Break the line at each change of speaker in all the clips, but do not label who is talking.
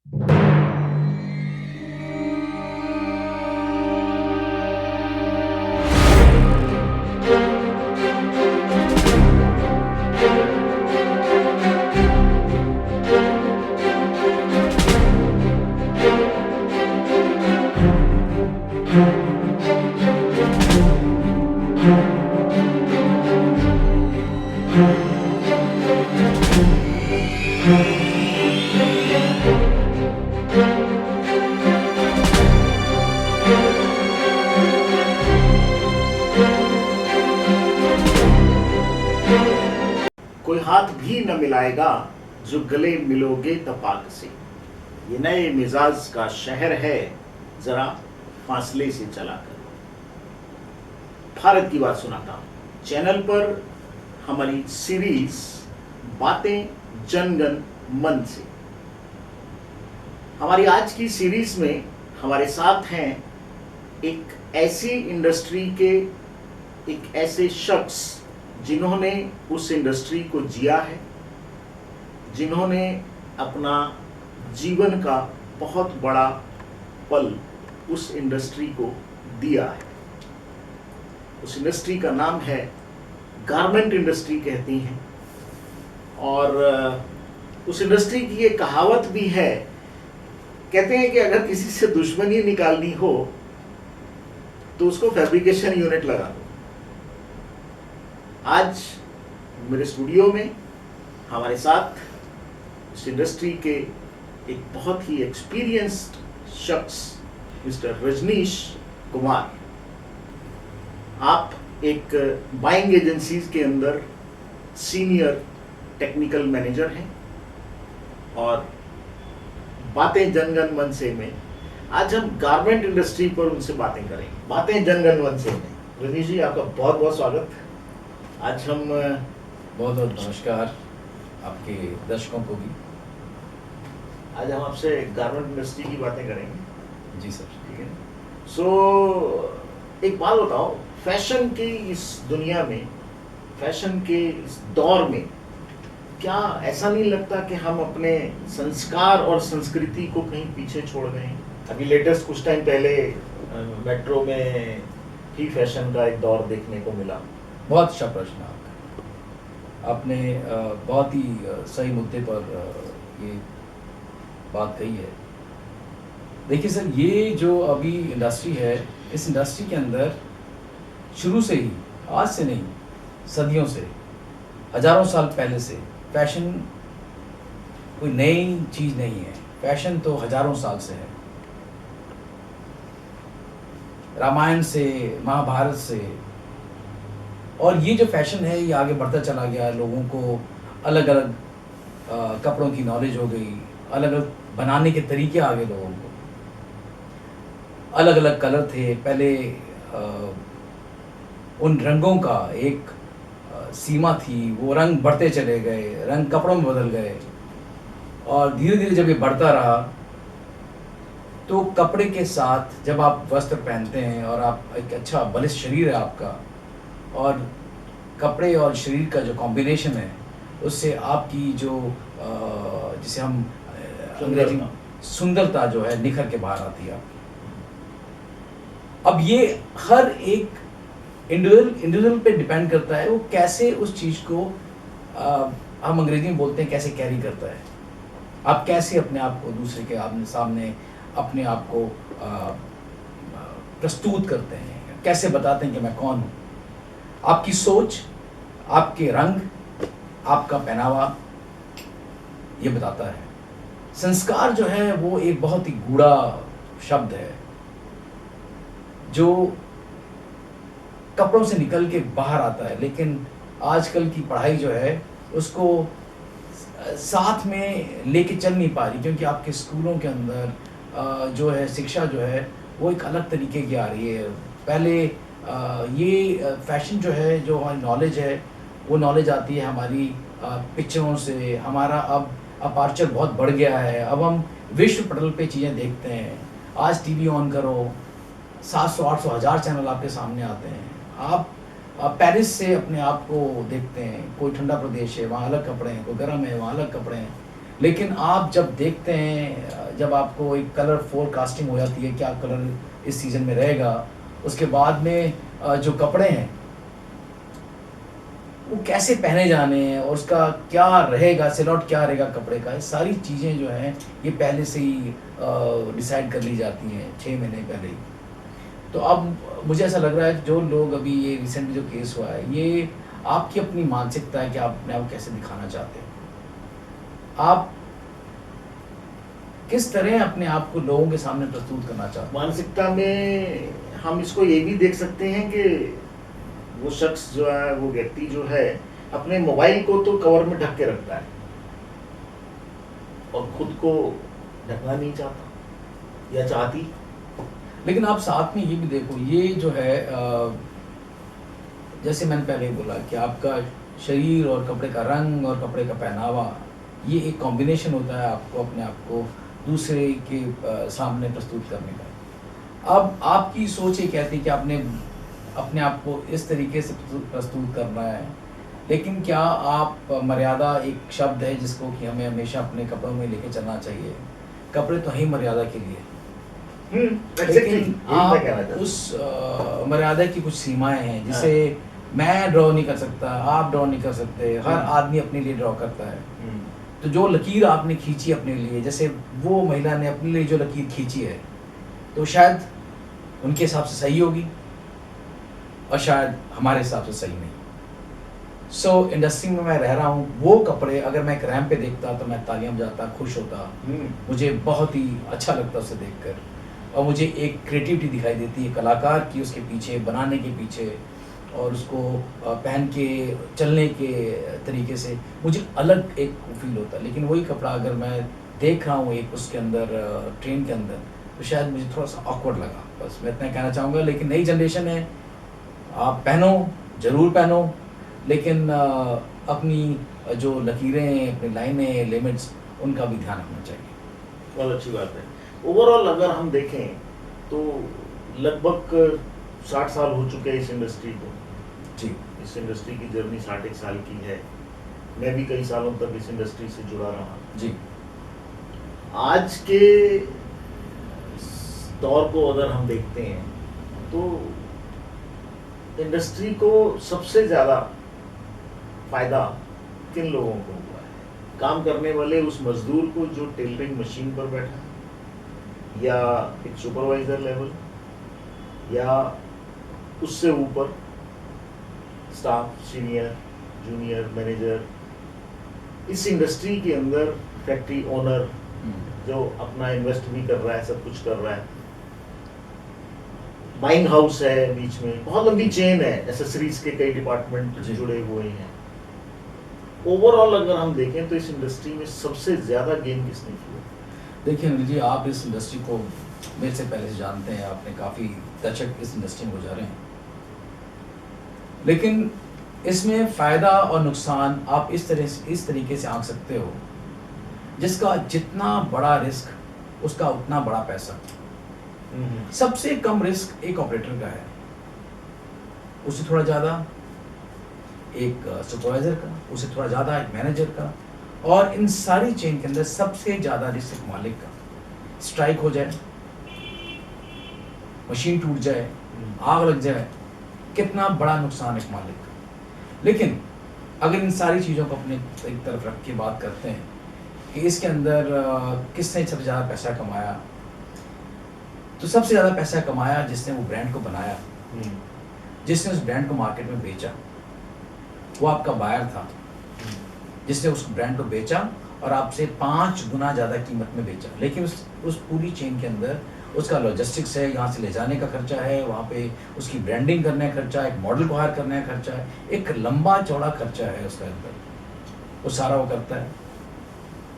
कोई हाथ भी न मिलाएगा जो गले मिलोगे तपाक से। ये नए मिजाज का शहर है, जरा फासले से चला कर। भारत की बात सुनाता हूं। चैनल पर हमारी सीरीज बातें जनगण मन से। हमारी आज की सीरीज में हमारे साथ हैं एक ऐसी इंडस्ट्री के एक ऐसे शख्स जिन्होंने उस इंडस्ट्री को जिया है, जिन्होंने अपना जीवन का बहुत बड़ा पल उस इंडस्ट्री को दिया है। उस इंडस्ट्री का नाम है गारमेंट इंडस्ट्री कहती हैं। और उस इंडस्ट्री की ये कहावत भी है, कहते हैं कि अगर किसी से दुश्मनी निकालनी हो तो उसको फैब्रिकेशन यूनिट लगा दो। आज मेरे स्टूडियो में हमारे साथ इस इंडस्ट्री के एक बहुत ही एक्सपीरियंस्ड शख्स मिस्टर रजनीश कुमार। आप एक बाइंग एजेंसीज के अंदर सीनियर टेक्निकल मैनेजर हैं और बातें जनगण मन से में आज हम गारमेंट इंडस्ट्री पर उनसे बातें करेंगे। बातें जनगण मन से में रजनीश जी, आपका बहुत बहुत स्वागत। आज हम
बहुत बहुत नमस्कार आपके दर्शकों को भी।
आज हम आपसे गारमेंट इंडस्ट्री की बातें करेंगे।
जी सर।
ठीक है। सो एक बात बताओ, फैशन की इस दुनिया में, फैशन के इस दौर में क्या ऐसा नहीं लगता कि हम अपने संस्कार और संस्कृति को कहीं पीछे छोड़ गए हैं? अभी लेटेस्ट कुछ टाइम पहले मेट्रो में ही फैशन का एक दौर देखने को मिला।
बहुत अच्छा प्रश्न आपने बहुत ही सही मुद्दे पर ये बात कही है। देखिए सर, ये जो अभी इंडस्ट्री है, इस इंडस्ट्री के अंदर शुरू से ही, आज से नहीं, सदियों से, हजारों साल पहले से फैशन कोई नई चीज़ नहीं है। फैशन तो हजारों साल से है। रामायण से, महाभारत से। और ये जो फैशन है ये आगे बढ़ता चला गया। लोगों को अलग अलग कपड़ों की नॉलेज हो गई, अलग अलग बनाने के तरीके आ गए लोगों को। अलग अलग कलर थे पहले, उन रंगों का एक सीमा थी, वो रंग बढ़ते चले गए, रंग कपड़ों में बदल गए। और धीरे धीरे जब ये बढ़ता रहा तो कपड़े के साथ जब आप वस्त्र पहनते हैं और आप एक अच्छा बलिष्ठ शरीर है आपका, और कपड़े और शरीर का जो कॉम्बिनेशन है उससे आपकी जो जिसे हम अंग्रेजी में सुंदरता जो है निखर के बाहर आती है आपकी। अब ये हर एक इंडिविजुअल पे डिपेंड करता है वो कैसे उस चीज़ को हम अंग्रेजी में बोलते हैं कैसे कैरी करता है। आप कैसे अपने आप को दूसरे के सामने अपने आप को प्रस्तुत करते हैं, कैसे बताते हैं कि मैं कौन हूँ। आपकी सोच, आपके रंग, आपका पहनावा ये बताता है। संस्कार जो है वो एक बहुत ही गूढ़ा शब्द है जो कपड़ों से निकल के बाहर आता है, लेकिन आजकल की पढ़ाई जो है उसको साथ में लेके चल नहीं पा रही, क्योंकि आपके स्कूलों के अंदर जो है शिक्षा जो है वो एक अलग तरीके की आ रही है। पहले ये फैशन जो है, जो हमारी नॉलेज है, वो नॉलेज आती है हमारी पिक्चरों से। हमारा अब अपार्चर बहुत बढ़ गया है। अब हम विश्व पटल पे चीज़ें देखते हैं। आज टीवी ऑन करो, 700, 800, 1000 चैनल आपके सामने आते हैं। आप पेरिस से अपने आप को देखते हैं, कोई ठंडा प्रदेश है वहाँ अलग कपड़े हैं, कोई गर्म है वहाँ अलग कपड़े हैं। लेकिन आप जब देखते हैं, जब आपको एक कलर फोरकास्टिंग हो जाती है क्या कलर इस सीज़न में रहेगा, उसके बाद में जो कपड़े हैं वो कैसे पहने जाने हैं और उसका क्या रहेगा, सिलौट क्या रहेगा कपड़े का, ये सारी चीज़ें जो हैं ये पहले से ही डिसाइड कर ली जाती हैं 6 महीने पहले ही। तो अब मुझे ऐसा लग रहा है जो लोग अभी ये रिसेंटली जो केस हुआ है, ये आपकी अपनी मानसिकता है कि आप अपने आप को कैसे दिखाना चाहते हैं, आप किस तरह अपने आप को लोगों के सामने प्रस्तुत करना चाहते हैं।
मानसिकता में हम इसको ये भी देख सकते हैं कि वो शख्स जो है, वो व्यक्ति जो है, अपने मोबाइल को तो कवर में ढक के रखता है और खुद को ढकना नहीं चाहता या चाहती।
लेकिन आप साथ में ये भी देखो, ये जो है जैसे मैंने पहले ही बोला कि आपका शरीर और कपड़े का रंग और कपड़े का पहनावा, ये एक कॉम्बिनेशन होता है आपको अपने आप को दूसरे के सामने प्रस्तुत करने का। अब आपकी सोच ये कहती है कि आपने अपने आप को इस तरीके से प्रस्तुत करना है, लेकिन क्या आप मर्यादा एक शब्द है जिसको कि हमें हमेशा अपने कपड़ों में लेके चलना चाहिए। कपड़े तो है ही मर्यादा के लिए, लेकिन आप उस मर्यादा की कुछ सीमाएं हैं जिसे मैं ड्रॉ नहीं कर सकता, आप ड्रॉ नहीं कर सकते, हर आदमी अपने लिए ड्रॉ करता है। तो जो लकीर आपने खींची अपने लिए, जैसे वो महिला ने अपने लिए जो लकीर खींची है, तो शायद उनके हिसाब से सही होगी और शायद हमारे हिसाब से सही नहीं। इंडस्ट्री में मैं रह रहा हूँ, वो कपड़े अगर मैं एक रैंप पे देखता तो मैं तालियां बजाता, खुश होता, मुझे बहुत ही अच्छा लगता उसे देखकर, और मुझे एक क्रिएटिविटी दिखाई देती है कलाकार की उसके पीछे, बनाने के पीछे, और उसको पहन के चलने के तरीके से मुझे अलग एक फील होता है। लेकिन वही कपड़ा अगर मैं देख रहा हूँ एक उसके अंदर ट्रेन के अंदर, तो शायद मुझे थोड़ा सा ऑकवर्ड लगा। बस मैं इतना कहना चाहूँगा। लेकिन नई जनरेशन है, आप पहनो, ज़रूर पहनो, लेकिन अपनी जो लकीरें, अपनी लाइनें, लिमिट्स, उनका भी ध्यान रखना चाहिए।
बहुत अच्छी बात है। ओवरऑल अगर हम देखें तो लगभग 60 साल हो चुके हैं इस इंडस्ट्री को।
जी,
इस इंडस्ट्री की जर्नी 60 साल की है। मैं भी कई सालों तक इस इंडस्ट्री से जुड़ा रहा।
जी,
आज के दौर को अगर हम देखते हैं तो इंडस्ट्री को सबसे ज़्यादा फायदा किन लोगों को हुआ है? काम करने वाले उस मजदूर को जो टेलरिंग मशीन पर बैठा है, या एक सुपरवाइजर लेवल, या उससे ऊपर स्टाफ, सीनियर, जूनियर, मैनेजर, इस इंडस्ट्री के अंदर फैक्ट्री ओनर जो अपना इन्वेस्ट भी कर रहा है, सब कुछ कर रहा है, बाइंग हाउस है बीच में, बहुत लंबी चेन है, एसेसरीज के कई डिपार्टमेंट जुड़े हुए हैं। ओवरऑल अगर हम देखें तो इस इंडस्ट्री में सबसे ज्यादा गेन किसने किया?
देखिए अनिल जी, आप इस इंडस्ट्री को मेरे से पहले से जानते हैं, आपने काफ़ी दशक इस इंडस्ट्री में गुजारे हैं, लेकिन इसमें फ़ायदा और नुकसान आप इस तरीके से आंक सकते हो, जिसका जितना बड़ा रिस्क उसका उतना बड़ा पैसा। सबसे कम रिस्क एक ऑपरेटर का है, उससे थोड़ा ज़्यादा एक सुपरवाइजर का, उससे थोड़ा ज़्यादा एक मैनेजर का, और इन सारी चेन के अंदर सबसे ज़्यादा रिस्क एक मालिक का। स्ट्राइक हो जाए, मशीन टूट जाए, आग लग जाए, कितना बड़ा नुकसान एक मालिक का। लेकिन अगर इन सारी चीज़ों को अपने एक तरफ रख के बात करते हैं कि इसके अंदर किसने सबसे ज़्यादा पैसा कमाया, तो सबसे ज़्यादा पैसा कमाया जिसने वो ब्रांड को बनाया, जिसने उस ब्रांड को मार्केट में बेचा, वो आपका बायर था, जिसने उस ब्रांड को बेचा और आपसे 5 गुना ज़्यादा कीमत में बेचा। लेकिन उस पूरी चेन के अंदर उसका लॉजिस्टिक्स है, यहाँ से ले जाने का खर्चा है, वहाँ पे उसकी ब्रांडिंग करने का खर्चा, एक मॉडल को हायर करने का खर्चा है, एक लंबा चौड़ा खर्चा है उसके अंदर, वो सारा वो करता है।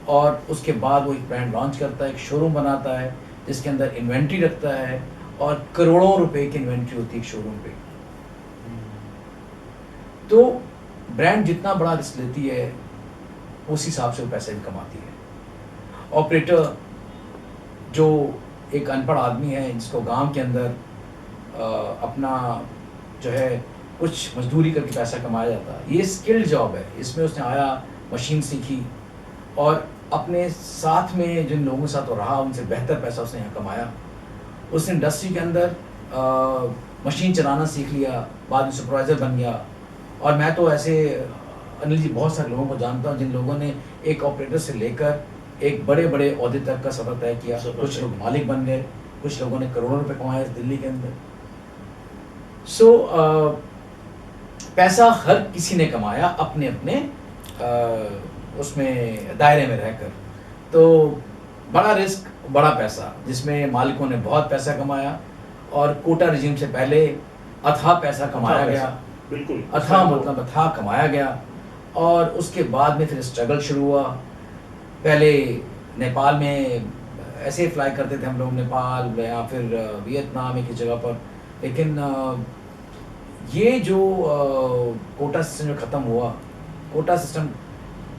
और उसके बाद वो एक ब्रांड लॉन्च करता है, एक शोरूम बनाता है जिसके अंदर इन्वेंट्री रखता है, और करोड़ों रुपए की इन्वेंट्री होती है एक शोरूम पे। तो ब्रांड जितना बड़ा रिस्क लेती है उस हिसाब से वो पैसे भी कमाती है। ऑपरेटर जो एक अनपढ़ आदमी है, जिसको गांव के अंदर अपना जो है कुछ मजदूरी करके पैसा कमाया जाता है, ये स्किल्ड जॉब है। इसमें उसने आया, मशीन सीखी, और अपने साथ में जिन लोगों के साथ वो रहा उनसे बेहतर पैसा उसने यहाँ कमाया। उसने इंडस्ट्री के अंदर मशीन चलाना सीख लिया, बाद में सुपरवाइज़र बन गया। और मैं तो ऐसे अनिल जी बहुत सारे लोगों को जानता हूँ जिन लोगों ने एक ऑपरेटर से लेकर एक बड़े बड़े ओहदे तक का सफ़र तय किया। कुछ लोग मालिक बन गए, कुछ लोगों ने करोड़ों रुपए कमाए दिल्ली के अंदर। सो पैसा हर किसी ने कमाया अपने अपने उसमें दायरे में रहकर। तो बड़ा रिस्क बड़ा पैसा, जिसमें मालिकों ने बहुत पैसा कमाया और कोटा रिजीम से पहले अथाह पैसा कमाया गया।
बिल्कुल
अथाह मतलब अथाह कमाया गया। और उसके बाद में फिर स्ट्रगल शुरू हुआ। पहले नेपाल में ऐसे ही फ्लाई करते थे हम लोग, नेपाल या फिर वियतनाम एक ही जगह पर। लेकिन ये जो कोटा सिस्टम जो ख़त्म हुआ, कोटा सिस्टम,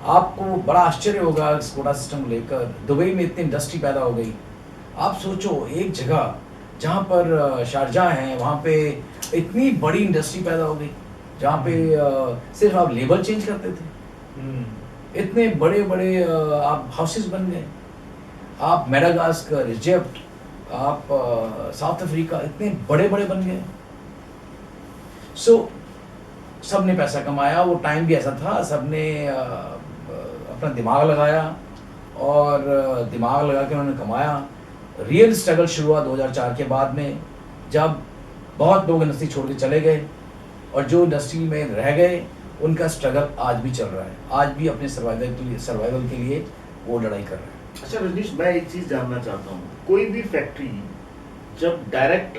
आपको बड़ा आश्चर्य होगा इस कोटा सिस्टम को लेकर। दुबई में इतनी इंडस्ट्री पैदा हो गई। आप सोचो एक जगह जहाँ पर शारजाह है वहाँ पे इतनी बड़ी इंडस्ट्री पैदा हो गई, जहाँ पे सिर्फ आप लेबल चेंज करते थे। इतने बड़े बड़े आप हाउसेस बन गए। आप मेडागास्कर, इजिप्ट, आप साउथ अफ्रीका, इतने बड़े बड़े बन गए। सो सब ने पैसा कमाया। वो टाइम भी ऐसा था, सब ने अपना दिमाग लगाया और दिमाग लगा के उन्होंने कमाया। रियल स्ट्रगल शुरू हुआ 2004 के बाद में, जब बहुत लोग इंडस्ट्री छोड़ के चले गए और जो इंडस्ट्री में रह गए उनका स्ट्रगल आज भी चल रहा है। आज भी अपने सर्वाइवल के लिए वो लड़ाई कर रहे हैं।
अच्छा रजनीश, मैं एक चीज़ जानना चाहता हूँ, कोई भी फैक्ट्री जब डायरेक्ट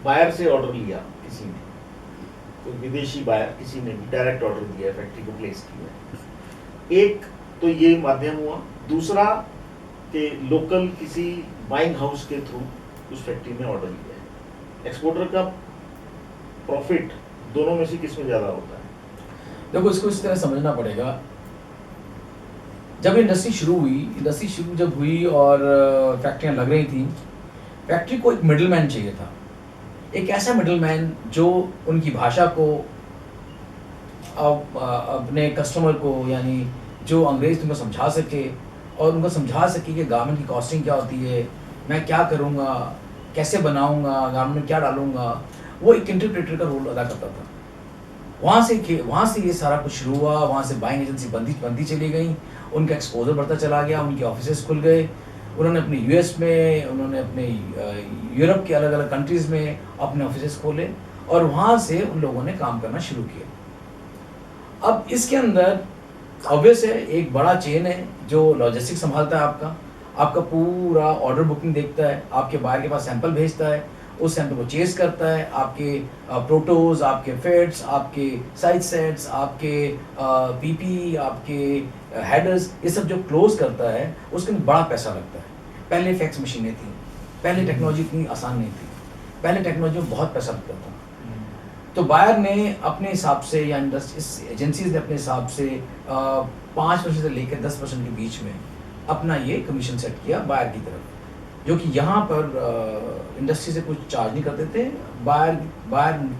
बायर से ऑर्डर लिया, किसी ने, कोई विदेशी बायर किसी ने भी डायरेक्ट ऑर्डर दिया, फैक्ट्री को प्लेस किया, एक तो ये माध्यम हुआ। दूसरा कि लोकल किसी बाइंग हाउस के थ्रू उस फैक्ट्री में ऑर्डर लिया है। एक्सपोर्टर का प्रॉफिट दोनों में से किस में ज़्यादा होता है?
देखो, इसको इस तरह समझना पड़ेगा। जब इंडस्ट्री शुरू जब हुई और फैक्ट्रियाँ लग रही थी, फैक्ट्री को एक मिडलमैन चाहिए था। एक ऐसा मिडलमैन जो उनकी भाषा को अपने कस्टमर को, यानी जो अंग्रेज तुमको समझा सके और उनको समझा सके कि गारमेंट की कॉस्टिंग क्या होती है, मैं क्या करूँगा, कैसे बनाऊँगा, गारमेंट में क्या डालूँगा। वो एक इंटरप्रेटर का रोल अदा करता था। वहाँ से ये सारा कुछ शुरू हुआ। वहाँ से बाइंग एजेंसी बनती चली गई। उनका एक्सपोजर बढ़ता चला गया, उनके ऑफिसेस खुल गए। उन्होंने अपने यूएस में, उन्होंने अपने यूरोप के अलग अलग कंट्रीज़ में अपने ऑफिसेस खोले और वहाँ से उन लोगों ने काम करना शुरू किया। अब इसके अंदर ऑब्वियस है एक बड़ा चेन है जो लॉजिस्टिक संभालता है आपका पूरा ऑर्डर बुकिंग देखता है, आपके बाहर के पास सैंपल भेजता है, उस सैंपल को चेस करता है, आपके प्रोटोज, आपके फिट्स, आपके साइज सेट्स, आपके पीपी, आपके हेडर्स, ये सब जो क्लोज करता है उसके अंदर बड़ा पैसा लगता है। पहले फैक्स मशीनें थी, पहले टेक्नोलॉजी इतनी आसान नहीं थी, पहले टेक्नोलॉजी में बहुत पैसा लगता था। तो बायर ने अपने हिसाब से या इस एजेंसीज ने अपने हिसाब से 5% से लेकर 10% के बीच में अपना ये कमीशन सेट किया बायर की तरफ, जो कि यहाँ पर इंडस्ट्री से कुछ चार्ज नहीं करते थे। बायर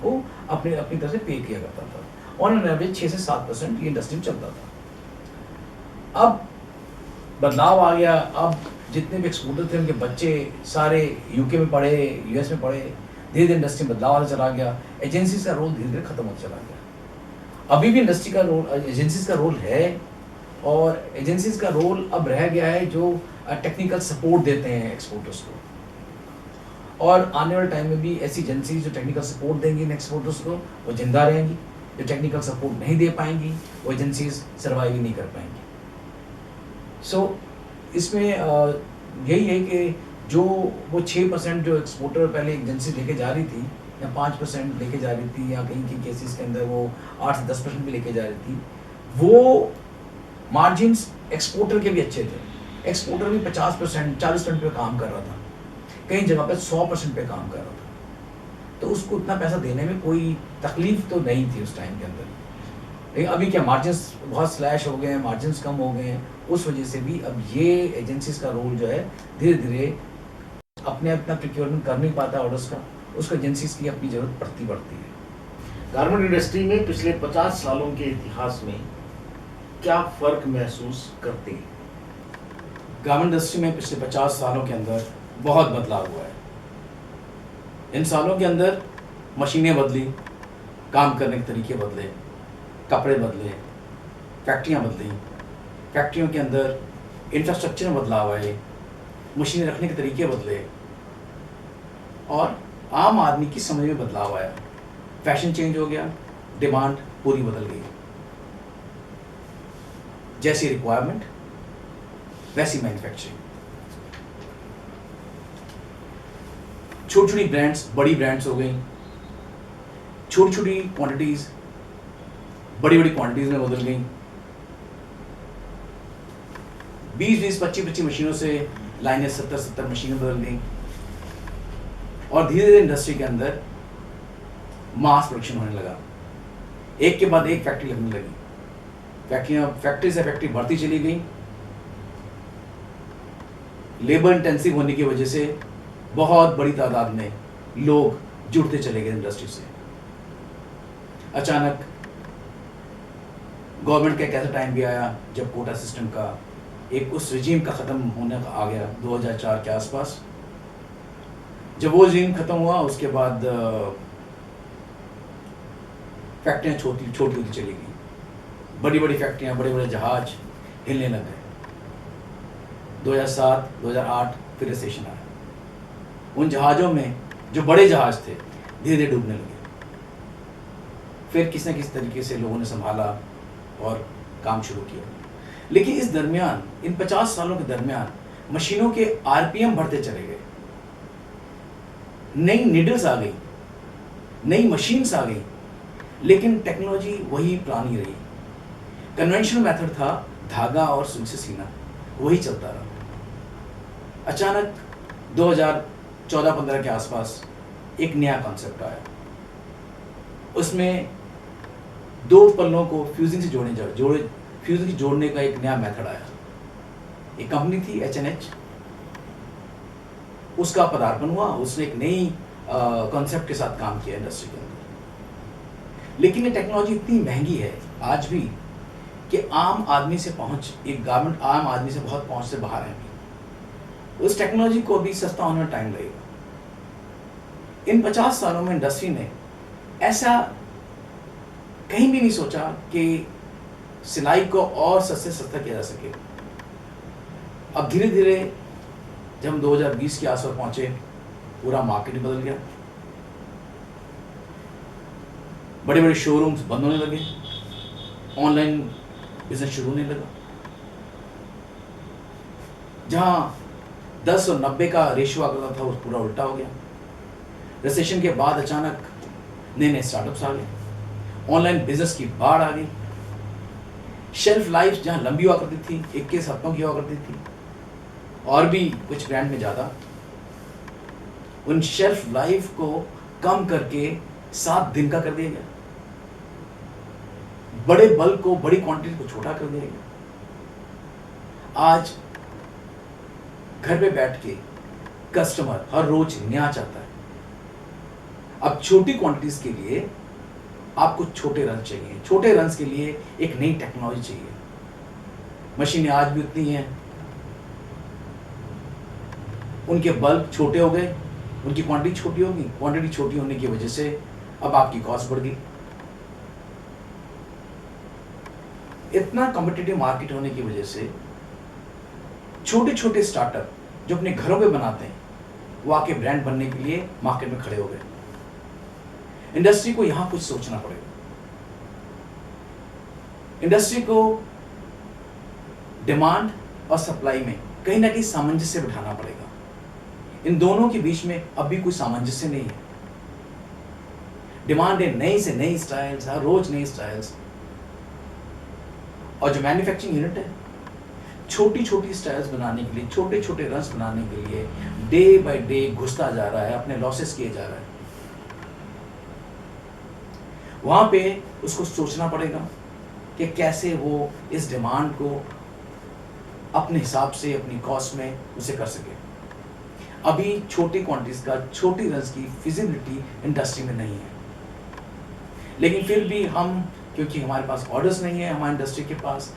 को अपनी तरफ से पे किया करता था। ऑन एन एवरेज 6 से 7% ये इंडस्ट्री में चलता था। अब बदलाव आ गया। अब जितने भी एक्सपोर्टर थे उनके बच्चे सारे यूके में पढ़े, यूएस में पढ़े। धीरे धीरे इंडस्ट्री में बदलाव आता चला गया। एजेंसीज का रोल धीरे धीरे खत्म होता चला गया। अभी भी इंडस्ट्री का रोल, एजेंसीज का रोल है, और एजेंसीज का रोल अब रह गया है जो टेक्निकल सपोर्ट देते हैं एक्सपोर्टर्स को। और आने वाले टाइम में भी ऐसी एजेंसीज जो टेक्निकल सपोर्ट देंगी इन एक्सपोर्टर्स को वो जिंदा रहेंगी। जो टेक्निकल सपोर्ट नहीं दे पाएंगी वो एजेंसीज सर्वाइव ही नहीं कर पाएंगी। सो इसमें यही है कि जो वो 6% जो एक्सपोर्टर पहले एजेंसी लेके जा रही थी, या 5% लेके जा रही थी, या कहीं के केसेस के अंदर वो 8 से 10% भी लेके जा रही थी, वो मार्जिन्स एक्सपोर्टर के भी अच्छे थे। एक्सपोर्टर भी 50%, 40% पे काम कर रहा था, कई जगह पे 100% पे काम कर रहा था। तो उसको उतना पैसा देने में कोई तकलीफ तो नहीं थी उस टाइम के अंदर। लेकिन अभी क्या मार्जिन्स बहुत स्लैश हो गए हैं, मार्जिन्स कम हो गए हैं, उस वजह से भी अब ये एजेंसीज का रोल जो है धीरे धीरे अपना प्रोक्योरमेंट कर नहीं पाता ऑर्डर्स का, उसको एजेंसीज की अपनी जरूरत पड़ती है।
गारमेंट इंडस्ट्री में पिछले 50 सालों के इतिहास में क्या फर्क महसूस करते हैं?
गारमेंट इंडस्ट्री में पिछले 50 सालों के अंदर बहुत बदलाव हुआ है। इन सालों के अंदर मशीनें बदली, काम करने के तरीके बदले, कपड़े बदले, फैक्ट्रियाँ बदली, फैक्ट्रियों के अंदर इंफ्रास्ट्रक्चर में बदलाव आए, मशीनें रखने के तरीके बदले और आम आदमी की समझ में बदलाव आया। फैशन चेंज हो गया, डिमांड पूरी बदल गई। जैसी रिक्वायरमेंट वैसी मैन्युफैक्चरिंग। छोटी छोटी ब्रांड्स बड़ी ब्रांड्स हो गई, छोटी छोटी क्वांटिटीज बड़ी बड़ी क्वांटिटीज में बदल गई। 20-20, 25-25 मशीनों से लाइनें 70-70 मशीनें बदल गई और धीरे धीरे इंडस्ट्री के अंदर मास प्रोडक्शन होने लगा। एक के बाद एक फैक्ट्री लगने लगी, फैक्ट्री से फैक्ट्री बढ़ती चली गई। लेबर इंटेंसिव होने की वजह से बहुत बड़ी तादाद में लोग जुड़ते चले गए इंडस्ट्री से। अचानक गवर्नमेंट का एक ऐसा टाइम भी आया जब कोटा सिस्टम का एक उस रिजीम का ख़त्म होने का आ गया 2004 के आसपास। जब वो रिजीम ख़त्म हुआ उसके बाद फैक्ट्रियाँ छोटी होती चली गई। बड़ी बड़ी फैक्ट्रियाँ, बड़े बड़े जहाज हिलने लग गए। 2007, 2008 फिर रिसेशन आया। उन जहाज़ों में जो बड़े जहाज थे धीरे धीरे डूबने लगे। फिर किसी न किसी तरीके से लोगों ने संभाला और काम शुरू किया। लेकिन इस दरमियान, इन 50 सालों के दरमियान मशीनों के आरपीएम बढ़ते चले गए। नई नीडल्स आ गई, नई मशीन्स आ गई, लेकिन टेक्नोलॉजी वही पुरानी रही। कन्वेंशनल मेथड था धागा और सुई से सीना, वही चलता रहा। अचानक 2014-15 के आसपास एक नया कॉन्सेप्ट आया। उसमें दो पल्लों को फ्यूजिंग से जोड़ने का एक नया मेथड आया। एक कंपनी थी H&H, उसका पदार्पण हुआ। उसने एक नई कॉन्सेप्ट के साथ काम किया इंडस्ट्री के अंदर। लेकिन ये टेक्नोलॉजी इतनी महंगी है आज भी कि आम आदमी से पहुंच, एक गारमेंट आम आदमी से बहुत पहुंच से बाहर है। उस टेक्नोलॉजी को भी सस्ता होने में टाइम लगेगा। इन 50 सालों में इंडस्ट्री ने ऐसा कहीं भी नहीं सोचा कि सिलाई को और सस्ते सस्ता किया जा सके। अब धीरे धीरे जब हम 2020 के आसपास पहुंचे, पूरा मार्केट बदल गया। बड़े बड़े शोरूम्स बंद होने लगे, ऑनलाइन बिजनेस शुरू होने लगा। जहां 10 और 90 का रेशियो आ गया था, वो पूरा उल्टा हो गया। रिसेशन के बाद अचानक नए नए स्टार्टअप्स आ गए, ऑनलाइन बिजनेस की बाढ़ आ गई। शेल्फ लाइफ जहां लंबी हुआ करती थी, 21 हफ्तों की हुआ करती थी, और भी कुछ ब्रांड में ज़्यादा, उन शेल्फ लाइफ को कम करके 7 दिन का कर दिया गया। बड़े बल्क को, बड़ी क्वांटिटी को छोटा कर दिया गया। आज घर पे बैठ के कस्टमर हर रोज नया चाहता है। अब छोटी क्वांटिटीज के लिए आपको छोटे रन चाहिए, छोटे रन के लिए एक नई टेक्नोलॉजी चाहिए। मशीनें आज भी उतनी हैं, उनके बल्क छोटे हो गए, उनकी क्वांटिटी छोटी होगी। क्वांटिटी छोटी होने की वजह से अब आपकी कॉस्ट बढ़ गई। इतना कॉम्पिटिटिव मार्केट होने की वजह से छोटे छोटे स्टार्टअप जो अपने घरों पे बनाते हैं, वो आके ब्रांड बनने के लिए मार्केट में खड़े हो गए। इंडस्ट्री को यहां कुछ सोचना पड़ेगा। इंडस्ट्री को डिमांड और सप्लाई में कहीं ना कहीं सामंजस्य बिठाना पड़ेगा। इन दोनों के बीच में अभी कोई सामंजस्य नहीं है। डिमांड है नई से नई स्टाइल्स, हर रोज नई स्टाइल्स, और जो मैन्युफैक्चरिंग यूनिट है छोटी छोटी स्टाइल्स बनाने के लिए, छोटे छोटे रन्स बनाने के लिए डे बाय डे घुसता जा रहा है, अपने लॉसेस किए जा रहा है। वहां पे उसको सोचना पड़ेगा कि कैसे वो इस डिमांड को अपने हिसाब से, अपनी कॉस्ट में उसे कर सके। अभी छोटी क्वांटिटीज का, छोटी रन्स की फिजिबिलिटी इंडस्ट्री में नहीं है। लेकिन फिर भी हम, क्योंकि हमारे पास ऑर्डर्स नहीं है, हमारी इंडस्ट्री के पास,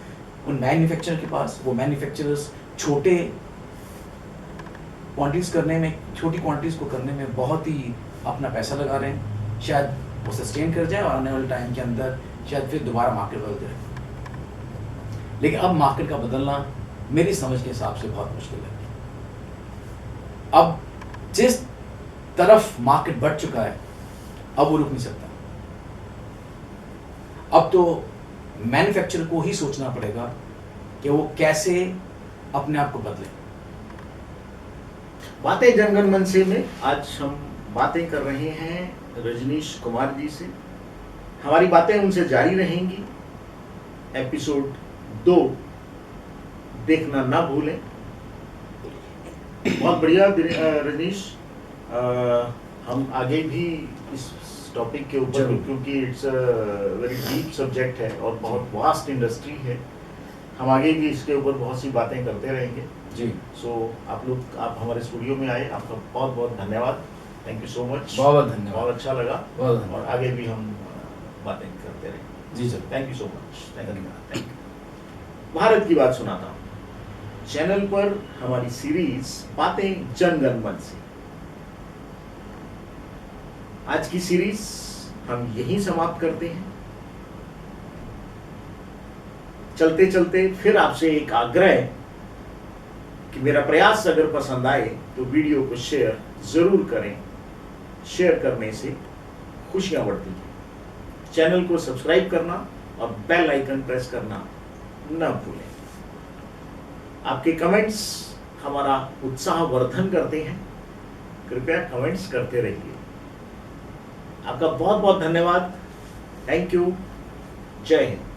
उन मैन्युफैक्चरर के पास, वो मैन्युफैक्चरर्स छोटे क्वांटिटीज करने में, छोटी क्वांटिटीज को करने में बहुत ही अपना पैसा लगा रहे हैं। शायद वो सस्टेन कर जाए और आने वाले टाइम के अंदर शायद फिर दोबारा मार्केट बदल जाए। लेकिन अब मार्केट का बदलना मेरी समझ के हिसाब से बहुत मुश्किल है। अब जिस तरफ मार्केट बढ़ चुका है, अब वो रुक नहीं सकता। अब तो मैन्युफैक्चरर को ही सोचना पड़ेगा कि वो कैसे अपने आप को बदले।
बातें जनगण मन से में आज हम बातें कर रहे हैं रजनीश कुमार जी से। हमारी बातें उनसे जारी रहेंगी। एपिसोड 2 देखना ना भूलें। बहुत बढ़िया रजनीश, हम आगे भी इस टॉपिक के ऊपर, क्योंकि इट्स वेरी डीप सब्जेक्ट है और बहुत वास्ट इंडस्ट्री है, हम आगे भी इसके ऊपर बहुत सी बातें करते रहेंगे
जी।
सो आप हमारे स्टूडियो में आए, आपका बहुत बहुत धन्यवाद। Thank you so much.
बहुत धन्यवाद।
बहुत अच्छा लगा।
बहुत धन्यवाद।
और आगे भी हम बातें करते रहेंगे।
जी sir.
Thank you so much. Thank you. Bharat की बात सुनाता हूँ चैनल पर हमारी सीरीज बातें जनगण मन से। आज की सीरीज हम यहीं समाप्त करते हैं। चलते चलते फिर आपसे एक आग्रह कि मेरा प्रयास अगर पसंद आए तो वीडियो को शेयर जरूर करें। शेयर करने से खुशियां बढ़ती हैं। चैनल को सब्सक्राइब करना और बेल आइकन प्रेस करना न भूलें। आपके कमेंट्स हमारा उत्साह वर्धन करते हैं। कृपया कमेंट्स करते रहिए। आपका बहुत बहुत धन्यवाद। Thank you. जय हिंद।